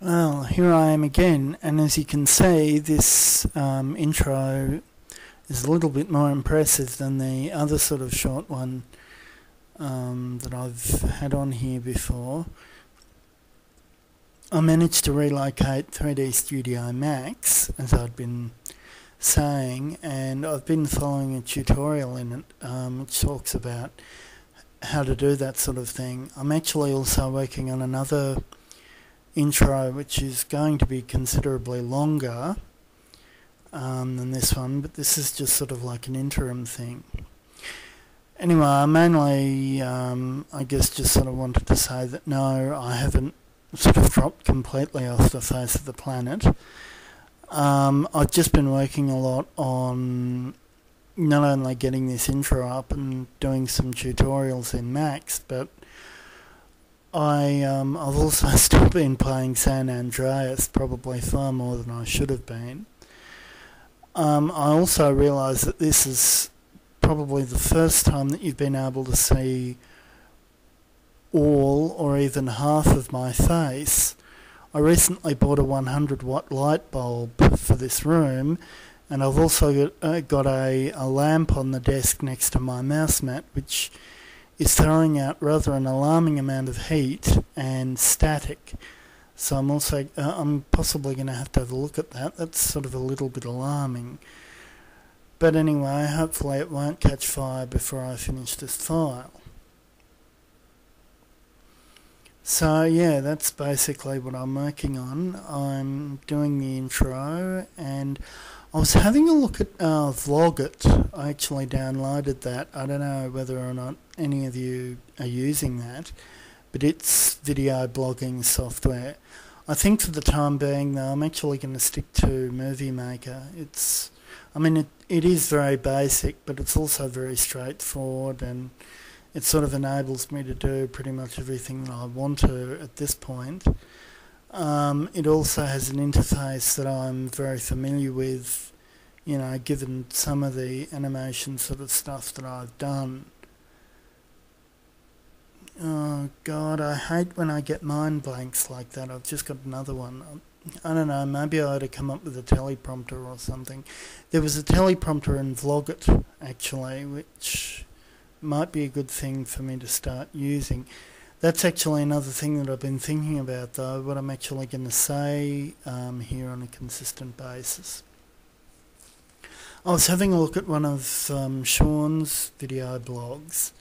Well, here I am again, and as you can see, this intro is a little bit more impressive than the other sort of short one that I've had on here before. I managed to relocate 3D Studio Max, as I'd been saying, and I've been following a tutorial in it which talks about how to do that sort of thing. I'm actually also working on another intro which is going to be considerably longer than this one, but this is just sort of like an interim thing. Anyway, I mainly I guess just sort of wanted to say that no, I haven't sort of dropped completely off the face of the planet. I've just been working a lot on not only getting this intro up and doing some tutorials in Max, but I've also still been playing San Andreas, probably far more than I should have been. I also realise that this is probably the first time that you've been able to see all or even half of my face. I recently bought a 100 watt light bulb for this room, and I've also got a lamp on the desk next to my mouse mat, which is throwing out rather an alarming amount of heat and static. So I'm possibly going to have a look at that. That's sort of a little bit alarming. But anyway, hopefully it won't catch fire before I finish this file. So yeah, that's basically what I'm working on. I'm doing the intro, and I was having a look at Vlogit. I actually downloaded that. I don't know whether or not any of you are using that, but it's video blogging software. I think for the time being though, I'm actually going to stick to Movie Maker. It is very basic, but it's also very straightforward, and it sort of enables me to do pretty much everything that I want to at this point. It also has an interface that I'm very familiar with, you know, given some of the animation sort of stuff that I've done. Oh God, I hate when I get mind blanks like that. I've just got another one. I don't know, maybe I ought to come up with a teleprompter or something. There was a teleprompter in Vlogit, actually, which might be a good thing for me to start using. That's actually another thing that I've been thinking about though, what I'm actually going to say here on a consistent basis. I was having a look at one of Sean's video blogs,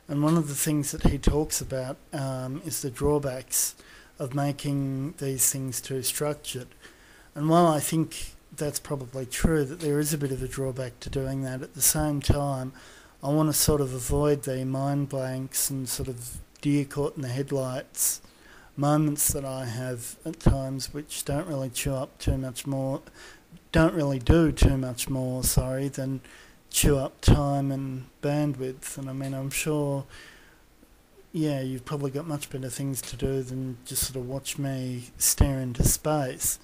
and one of the things that he talks about is the drawbacks of making these things too structured. And while I think that's probably true, that there is a bit of a drawback to doing that, at the same time I want to sort of avoid the mind blanks and sort of deer caught in the headlights moments that I have at times, which don't really do too much more than chew up time and bandwidth. And I mean, I'm sure, yeah, you've probably got much better things to do than just sort of watch me stare into space.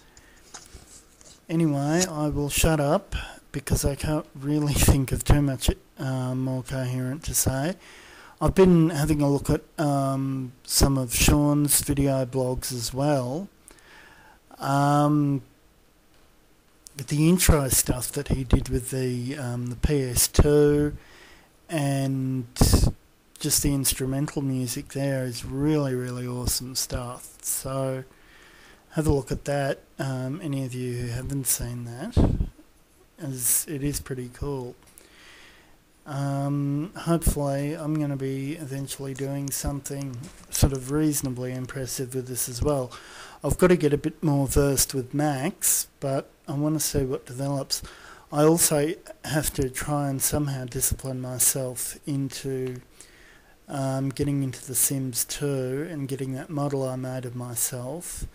Anyway, I will shut up because I can't really think of too much more coherent to say. I've been having a look at some of Sean's video blogs as well. The intro stuff that he did with the PS2 and just the instrumental music there is really, really awesome stuff. So have a look at that, any of you who haven't seen that, as it is pretty cool. Hopefully I'm going to be eventually doing something sort of reasonably impressive with this as well. I've got to get a bit more versed with Max, but I want to see what develops. I also have to try and somehow discipline myself into getting into The Sims 2 and getting that model I made of myself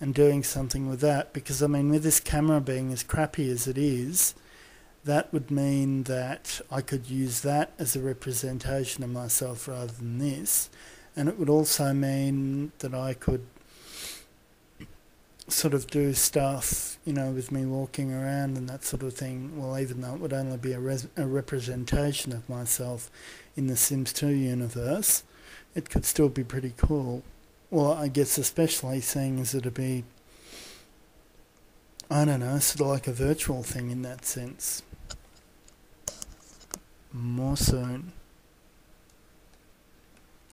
and doing something with that, because I mean, with this camera being as crappy as it is, that would mean that I could use that as a representation of myself rather than this, and it would also mean that I could sort of do stuff, you know, with me walking around and that sort of thing. Well, even though it would only be a representation of myself in the Sims 2 universe, it could still be pretty cool. Well, I guess especially seeing as it'd be I don't know, sort of like a virtual thing in that sense. More soon.